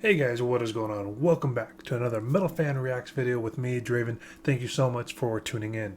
Hey guys, what is going on? Welcome back to another Metal Fan Reacts video with me, Draven. Thank you so much for tuning in.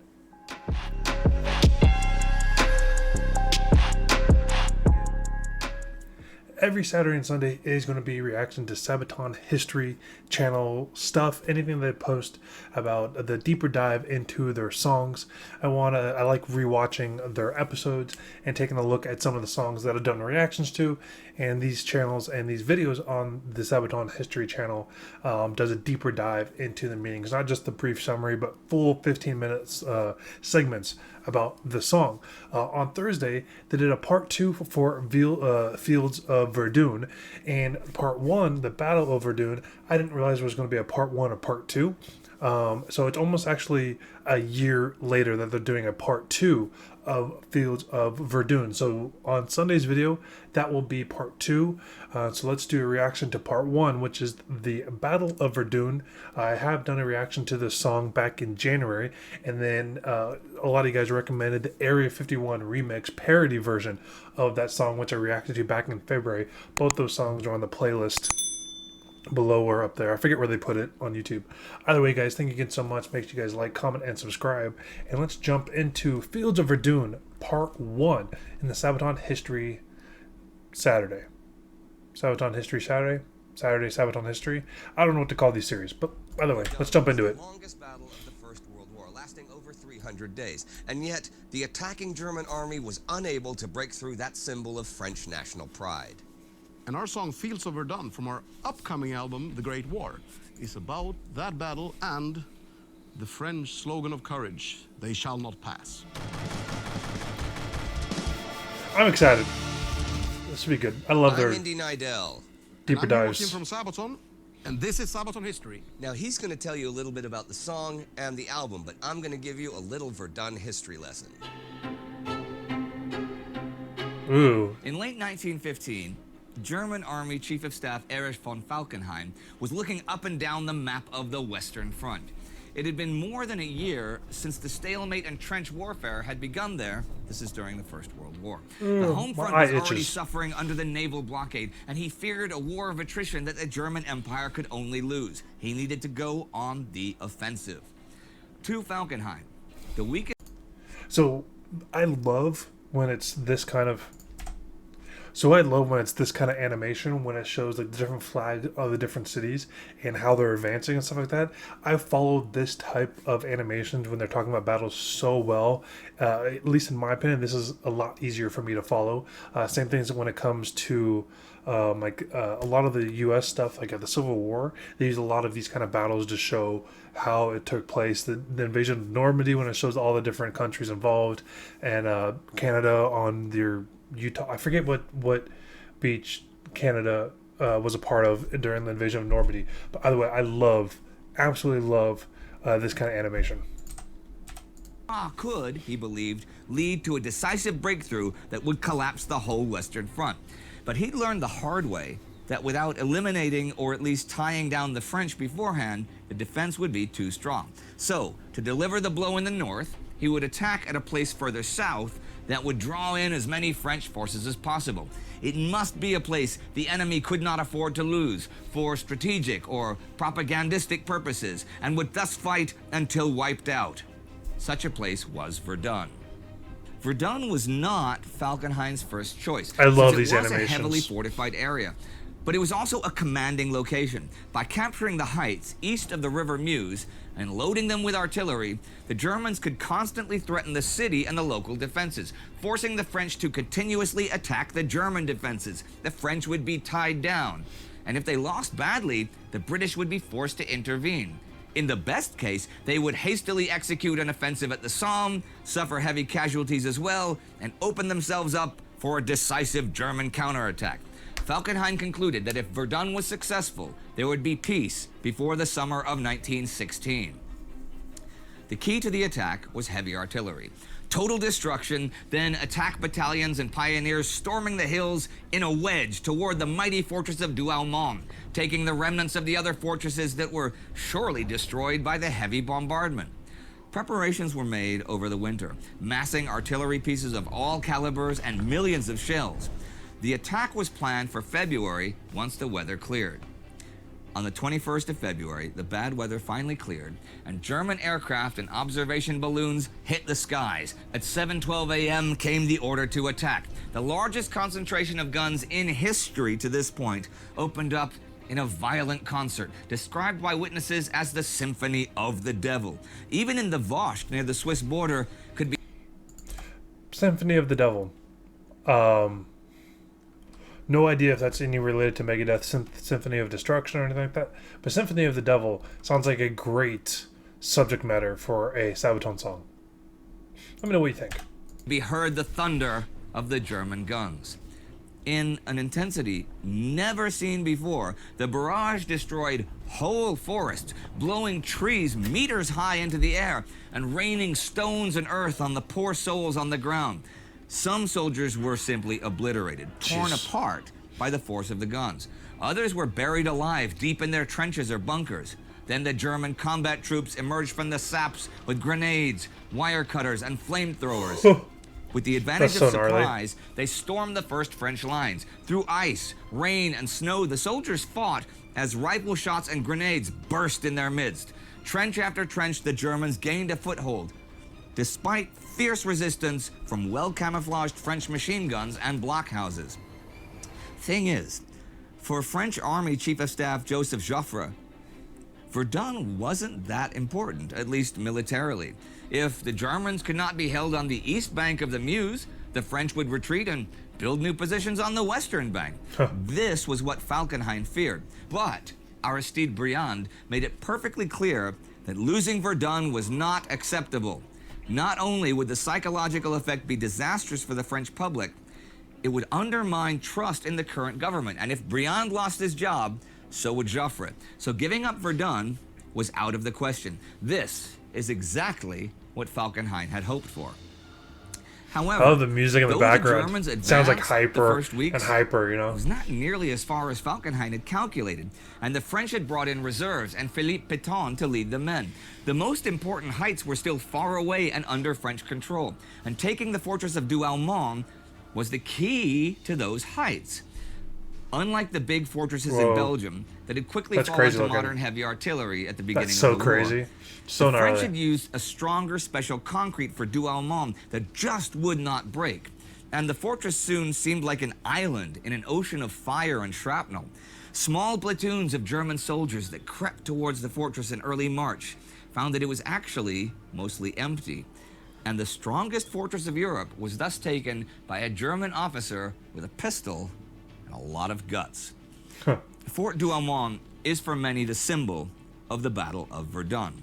Every Saturday and Sunday is going to be reaction to Sabaton history channel stuff, anything they post about the deeper dive into their songs. I like rewatching their episodes and taking a look at some of the songs that I've done reactions to, and these channels and these videos on the Sabaton history channel does a deeper dive into the meanings, not just the brief summary, but full 15 minutes segments about the song. On Thursday, they did a part 2 for Fields of Verdun, and part 1, the Battle of Verdun. I didn't realize there was going to be a part 1 or part 2. So it's almost actually a year later that they're doing a part 2 of Fields of Verdun. So on Sunday's video, that will be part 2. So let's do a reaction to part 1, which is the Battle of Verdun. I have done a reaction to this song back in January, and then a lot of you guys recommended the Area 51 remix parody version of that song, which I reacted to back in February. Both those songs are on the playlist below or up there. I forget where they put it on YouTube. Either way, guys, thank you again so much. Make sure you guys like, comment, and subscribe. And let's jump into Fields of Verdun part 1 in the Sabaton History Saturday. Sabaton History Saturday? Saturday Sabaton History? I don't know what to call these series, but by the way, let's jump into it. Longest battle of the First World War, lasting over 300 days. And yet, the attacking German army was unable to break through that symbol of French national pride. And our song Fields of Verdun from our upcoming album, The Great War, is about that battle and the French slogan of courage, they shall not pass. I'm excited. This will be good. I love their Indy Nidell. deeper dives. I'm from Sabaton, and this is Sabaton history. Now, he's going to tell you a little bit about the song and the album, but I'm going to give you a little Verdun history lesson. Ooh. In late 1915, German Army Chief of Staff Erich von Falkenhayn was looking up and down the map of the Western Front. It had been more than a year since the stalemate and trench warfare had begun there. This is during the First World War. The home front was already suffering under the naval blockade, and he feared a war of attrition that the German Empire could only lose. He needed to go on the offensive. To Falkenhayn, the weekend... So I love when it's this kind of animation, when it shows like the different flags of the different cities and how they're advancing and stuff like that. I followed this type of animations when they're talking about battles so well. At least in my opinion, this is a lot easier for me to follow. Same things when it comes to a lot of the U.S. stuff, like at the Civil War. They use a lot of these kind of battles to show how it took place. The invasion of Normandy, when it shows all the different countries involved, and Canada on their Utah. I forget what beach Canada was a part of during the invasion of Normandy. But either way, I absolutely love this kind of animation. Could, he believed, lead to a decisive breakthrough that would collapse the whole Western Front. But he'd learned the hard way that without eliminating or at least tying down the French beforehand, the defense would be too strong. So, to deliver the blow in the north, he would attack at a place further south that would draw in as many French forces as possible. It must be a place the enemy could not afford to lose for strategic or propagandistic purposes, and would thus fight until wiped out. Such a place was Verdun. Verdun was not Falkenhayn's first choice. I love these animations. It was animations. A heavily fortified area, but it was also a commanding location. By capturing the heights east of the River Meuse and loading them with artillery, the Germans could constantly threaten the city and the local defenses, forcing the French to continuously attack the German defenses. The French would be tied down, and if they lost badly, the British would be forced to intervene. In the best case, they would hastily execute an offensive at the Somme, suffer heavy casualties as well, and open themselves up for a decisive German counterattack. Falkenhayn concluded that if Verdun was successful, there would be peace before the summer of 1916. The key to the attack was heavy artillery. Total destruction, then attack battalions and pioneers storming the hills in a wedge toward the mighty fortress of Douaumont, taking the remnants of the other fortresses that were surely destroyed by the heavy bombardment. Preparations were made over the winter, massing artillery pieces of all calibers and millions of shells. The attack was planned for February once the weather cleared. On the 21st of February, the bad weather finally cleared, and German aircraft and observation balloons hit the skies. At 7:12 a.m. came the order to attack. The largest concentration of guns in history to this point opened up in a violent concert, described by witnesses as the Symphony of the Devil. Even in the Vosges, near the Swiss border, could be... Symphony of the Devil. No idea if that's any related to Megadeth's Symphony of Destruction or anything like that. But Symphony of the Devil sounds like a great subject matter for a Sabaton song. Let me know what you think. be heard the thunder of the German guns. In an intensity never seen before, the barrage destroyed whole forests, blowing trees meters high into the air and raining stones and earth on the poor souls on the ground. Some soldiers were simply obliterated, torn apart by the force of the guns. Others were buried alive deep in their trenches or bunkers. Then the German combat troops emerged from the saps with grenades, wire cutters, and flamethrowers. With the advantage of supplies, they stormed the first French lines. Through ice, rain, and snow, the soldiers fought as rifle shots and grenades burst in their midst. Trench after trench, the Germans gained a foothold, despite fierce resistance from well-camouflaged French machine guns and blockhouses. Thing is, for French Army Chief of Staff Joseph Joffre, Verdun wasn't that important, at least militarily. If the Germans could not be held on the east bank of the Meuse, the French would retreat and build new positions on the western bank. This was what Falkenhayn feared. But Aristide Briand made it perfectly clear that losing Verdun was not acceptable. Not only would the psychological effect be disastrous for the French public, it would undermine trust in the current government. And if Briand lost his job, so would Joffre. So giving up Verdun was out of the question. This is exactly what Falkenhayn had hoped for. However, I love the music in the background. It sounds like hyper weeks, and hyper, you know. It was not nearly as far as Falkenhayn had calculated, and the French had brought in reserves and Philippe Pétain to lead the men. The most important heights were still far away and under French control, and taking the fortress of Douaumont was the key to those heights. Unlike the big fortresses in Belgium that had quickly fallen to modern heavy artillery at the beginning of the war. That's so crazy. So the gnarly. French had used a stronger special concrete for Douaumont that just would not break. And the fortress soon seemed like an island in an ocean of fire and shrapnel. Small platoons of German soldiers that crept towards the fortress in early March found that it was actually mostly empty. And the strongest fortress of Europe was thus taken by a German officer with a pistol and a lot of guts. Fort Douaumont is for many the symbol of the Battle of Verdun.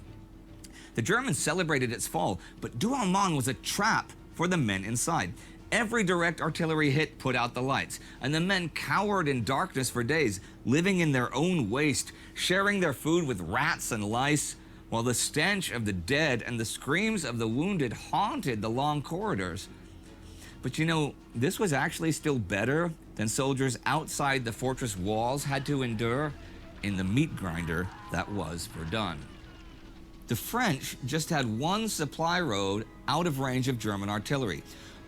The Germans celebrated its fall, but Douaumont was a trap for the men inside. Every direct artillery hit put out the lights, and the men cowered in darkness for days, living in their own waste, sharing their food with rats and lice, while the stench of the dead and the screams of the wounded haunted the long corridors. But you know, this was actually still better than soldiers outside the fortress walls had to endure in the meat grinder that was Verdun. The French just had one supply road out of range of German artillery.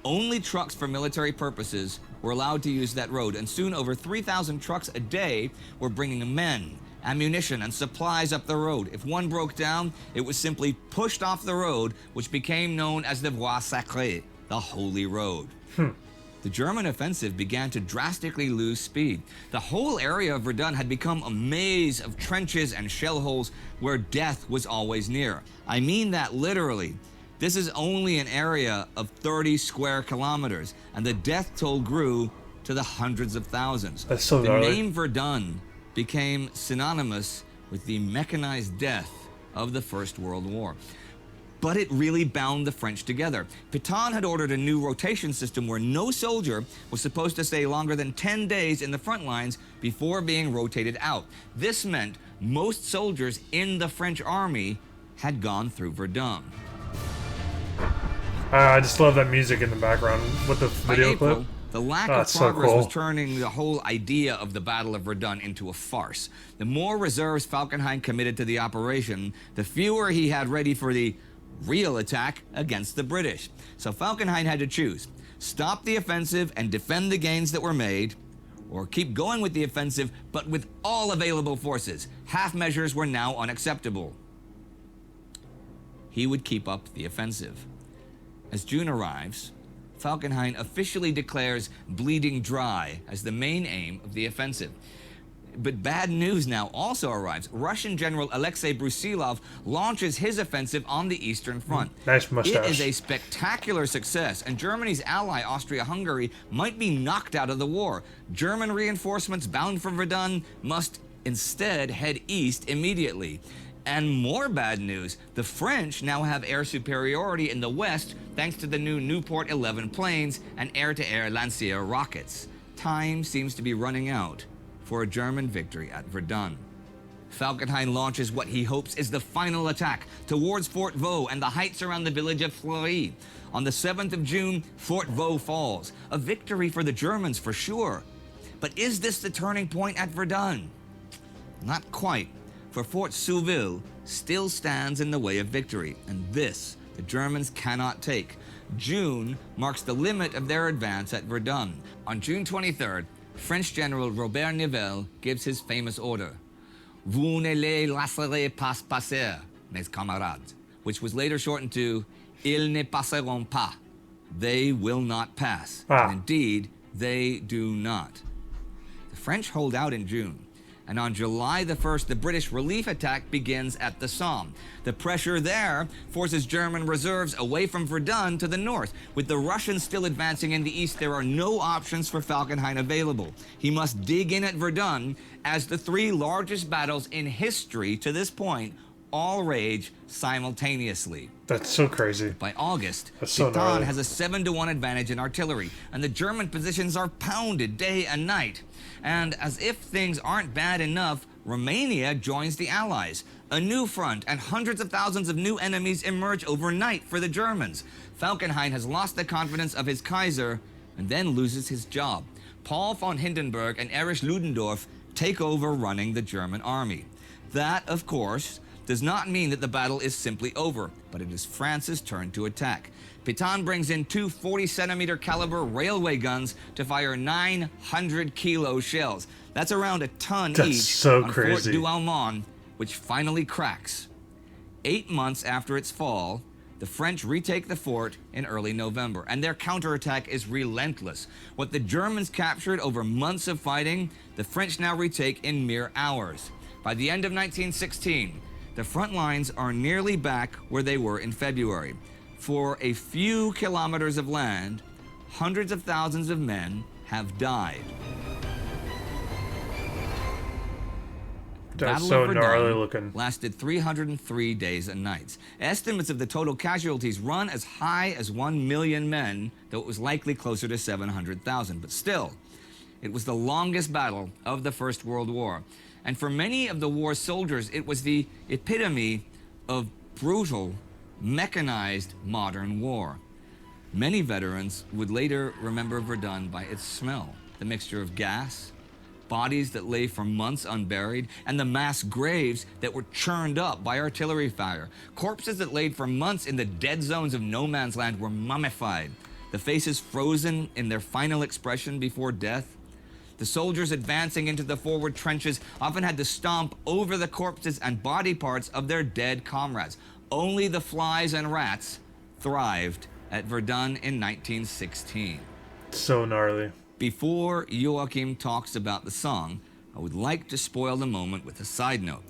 Only trucks for military purposes were allowed to use that road, and soon over 3,000 trucks a day were bringing men, ammunition, and supplies up the road. If one broke down, it was simply pushed off the road, which became known as the Voie Sacrée, the Holy Road. The German offensive began to drastically lose speed. The whole area of Verdun had become a maze of trenches and shell holes where death was always near. I mean that literally. This is only an area of 30 square kilometers, and the death toll grew to the hundreds of thousands. That's so the gnarly. name Verdun became synonymous with the mechanized death of the First World War. But it really bound the French together. Pétain had ordered a new rotation system where no soldier was supposed to stay longer than 10 days in the front lines before being rotated out. This meant most soldiers in the French army had gone through Verdun. I just love that music in the background with the video By April, clip. the lack Oh, of it's so progress cool. was turning the whole idea of the Battle of Verdun into a farce. The more reserves Falkenhayn committed to the operation, the fewer he had ready for the real attack against the British. So Falkenhayn had to choose: stop the offensive and defend the gains that were made, or keep going with the offensive, but with all available forces. Half measures were now unacceptable. He would keep up the offensive. As June arrives, Falkenhayn officially declares bleeding dry as the main aim of the offensive. But bad news now also arrives. Russian General Alexei Brusilov launches his offensive on the Eastern Front. Nice mustache. It is a spectacular success, and Germany's ally, Austria-Hungary, might be knocked out of the war. German reinforcements bound for Verdun must instead head east immediately. And more bad news, the French now have air superiority in the west thanks to the new Newport 11 planes and air-to-air Lancier rockets. Time seems to be running out for a German victory at Verdun. Falkenhayn launches what he hopes is the final attack towards Fort Vaux and the heights around the village of Fleury. On the 7th of June, Fort Vaux falls. A victory for the Germans for sure. But is this the turning point at Verdun? Not quite, for Fort Souville still stands in the way of victory, and this the Germans cannot take. June marks the limit of their advance at Verdun. On June 23rd, French General Robert Nivelle gives his famous order, "Vous ne les laisserez pas passer, mes camarades," which was later shortened to, "Ils ne passeront pas," they will not pass. And indeed, they do not. The French hold out in June, and on July the 1st, the British relief attack begins at the Somme. The pressure there forces German reserves away from Verdun to the north. With the Russians still advancing in the east, there are no options for Falkenhayn available. He must dig in at Verdun as the three largest battles in history to this point all rage simultaneously. That's so crazy. By August, So Pétain gnarly. has a 7-to-1 advantage in artillery, and the German positions are pounded day and night. And as if things aren't bad enough, Romania joins the Allies. A new front and hundreds of thousands of new enemies emerge overnight for the Germans. Falkenhayn has lost the confidence of his Kaiser and then loses his job. Paul von Hindenburg and Erich Ludendorff take over running the German army. That, of course, does not mean that the battle is simply over, but it is France's turn to attack. Pétain brings in two 40-centimeter caliber railway guns to fire 900-kilo shells. That's around a ton That's each so on crazy. Fort Douaumont, which finally cracks. 8 months after its fall, the French retake the fort in early November, and their counterattack is relentless. What the Germans captured over months of fighting, the French now retake in mere hours. By the end of 1916, the front lines are nearly back where they were in February. For a few kilometers of land, hundreds of thousands of men have died. That's Battle so of Verdun gnarly looking. lasted 303 days and nights. Estimates of the total casualties run as high as 1 million men, though it was likely closer to 700,000. But still, it was the longest battle of the First World War. And for many of the war's soldiers, it was the epitome of brutal, mechanized modern war. Many veterans would later remember Verdun by its smell, the mixture of gas, bodies that lay for months unburied, and the mass graves that were churned up by artillery fire. Corpses that laid for months in the dead zones of no man's land were mummified, the faces frozen in their final expression before death. The soldiers advancing into the forward trenches often had to stomp over the corpses and body parts of their dead comrades. Only the flies and rats thrived at Verdun in 1916. So gnarly. Before Joachim talks about the song, I would like to spoil the moment with a side note.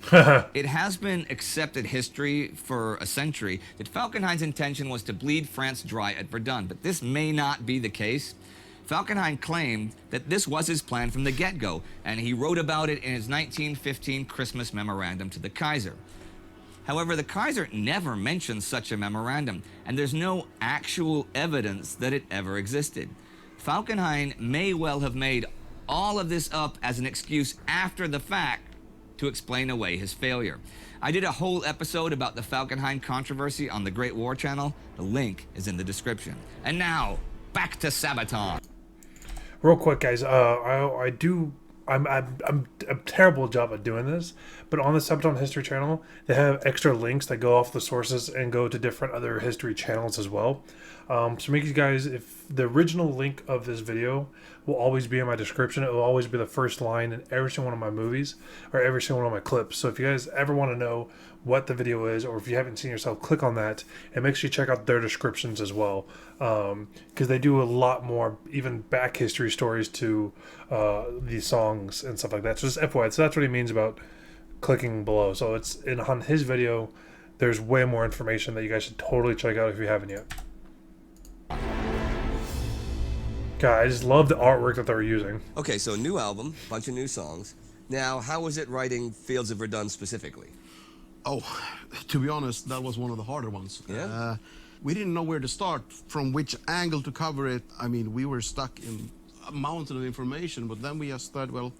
It has been accepted history for a century that Falkenhayn's intention was to bleed France dry at Verdun, but this may not be the case. Falkenhayn claimed that this was his plan from the get-go, and he wrote about it in his 1915 Christmas memorandum to the Kaiser. However, the Kaiser never mentioned such a memorandum, and there's no actual evidence that it ever existed. Falkenhayn may well have made all of this up as an excuse after the fact to explain away his failure. I did a whole episode about the Falkenhayn controversy on the Great War channel. The link is in the description. And now, back to Sabaton. Real quick, guys. I'm a terrible job at doing this, but on the Sabaton History channel, they have extra links that go off the sources and go to different other history channels as well. So make you guys, if the original link of this video will always be in my description. It will always be the first line in every single one of my movies or every single one of my clips. So if you guys ever want to know what the video is, or if you haven't seen yourself, click on that and make sure you check out their descriptions as well, because they do a lot more even back history stories to these songs and stuff like that. So just FYI, so that's what he means about clicking below. So it's on his video. There's way more information that you guys should totally check out if you haven't yet. God, I just love the artwork that they were using. Okay, so new album, bunch of new songs. Now, how was it writing Fields of Verdun specifically? Oh, to be honest, that was one of the harder ones. Yeah? We didn't know where to start, from which angle to cover it. I mean, we were stuck in a mountain of information, but then we just thought, well,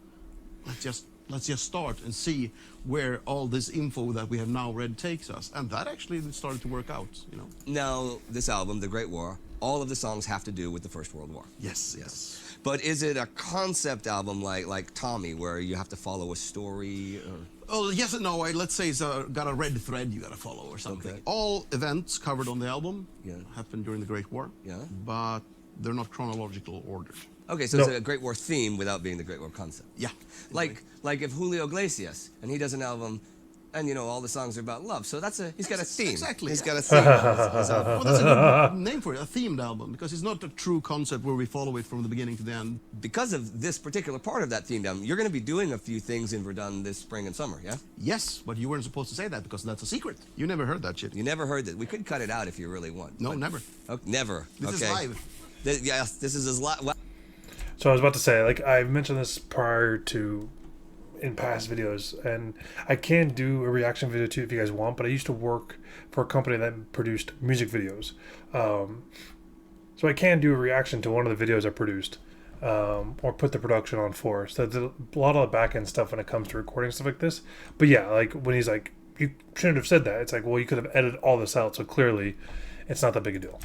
let's just start and see where all this info that we have now read takes us. And that actually started to work out, you know. Now, this album, The Great War, all of the songs have to do with the First World War. Yes, yes. But is it a concept album like Tommy, where you have to follow a story? Or... Oh, yes and no. Let's say it's got a red thread you got to follow or something. Okay. All events covered on the album Yeah. happened during the Great War. Yeah. But they're not chronological order. Okay, so No. it's a Great War theme without being the Great War concept. Yeah. Like if Julio Iglesias, and he does an album, and you know all the songs are about love, so he's got a theme. Exactly. He's got a theme. His album. Well, that's a good name for it, a themed album, because it's not a true concept where we follow it from the beginning to the end. Because of this particular part of that themed album, you're going to be doing a few things in Verdun this spring and summer, yeah? Yes, but you weren't supposed to say that because that's a secret. You never heard that shit. You never heard that. We could cut it out if you really want. No, but- never. Oh, never. This okay. is live. Yes, this is as live. So I was about to say, like, I mentioned this prior to in past videos, and I can do a reaction video too if you guys want, but I used to work for a company that produced music videos. So I can do a reaction to one of the videos I produced, or put the production on for. So there's a lot of the back end stuff when it comes to recording stuff like this. But yeah, like when he's like, you shouldn't have said that. It's like, well, you could have edited all this out, so clearly it's not that big a deal.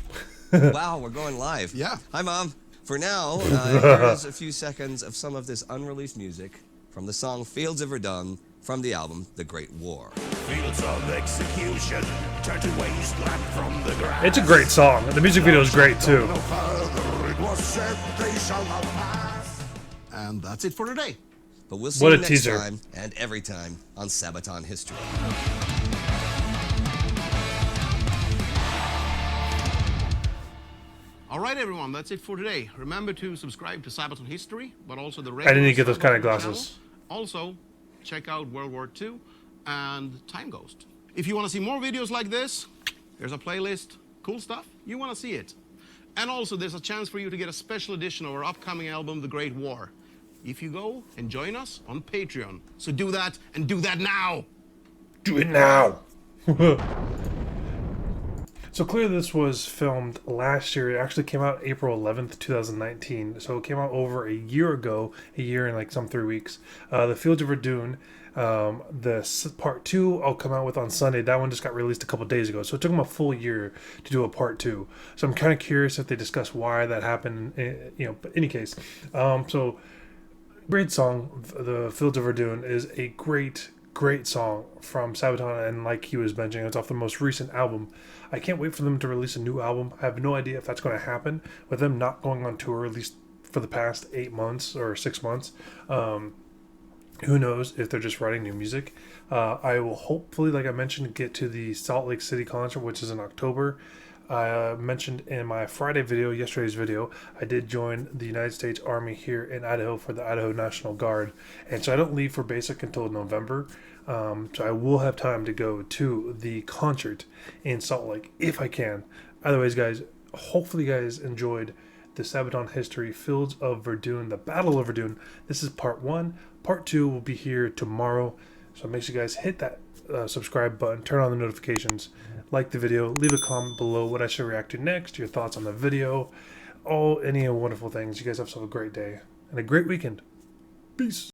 Wow, we're going live. Yeah. Hi, Mom. For now, here's a few seconds of some of this unreleased music from the song Fields of Verdun from the album The Great War. Fields of execution turn to wasteland from the grass. It's a great song. The music video is great too. No further, it was said they shall not pass. And that's it for today. But we'll see What you a next teaser. time and every time on Sabaton History. All right, everyone, that's it for today. Remember to subscribe to Sabaton History, but also the I didn't get those kind of Sabaton glasses. channel. Also, check out World War II and Time Ghost. If you want to see more videos like this, there's a playlist, cool stuff, you want to see it. And also, there's a chance for you to get a special edition of our upcoming album, The Great War. If you go and join us on Patreon. So do that, and do that now! Do it now. So clearly this was filmed last year. It actually came out April 11th, 2019. So it came out over a year ago, a year and like some 3 weeks. The Fields of Verdun, part 2 I'll come out with on Sunday. That one just got released a couple days ago. So it took them a full year to do a part 2. So I'm kind of curious if they discuss why that happened, you know, but in any case. So great song. The Fields of Verdun is a great song from Sabaton, and like he was mentioning, it's off the most recent album. I can't wait for them to release a new album. I have no idea if that's going to happen with them not going on tour at least for the past 8 months or 6 months. Who knows if they're just writing new music. I will hopefully, like I mentioned, get to the Salt Lake City concert, which is in October. I mentioned in my Friday video, yesterday's video, I did join the United States Army here in Idaho for the Idaho National Guard. And so I don't leave for basic until November. So I will have time to go to the concert in Salt Lake if I can. Otherwise, guys, hopefully you guys enjoyed the Sabaton History Fields of Verdun, the Battle of Verdun. This is part 1. Part 2 will be here tomorrow. So make sure you guys hit that subscribe button, turn on the notifications, like the video, leave a comment below what I should react to next, your thoughts on the video, any wonderful things. You guys have yourself a great day and a great weekend. Peace.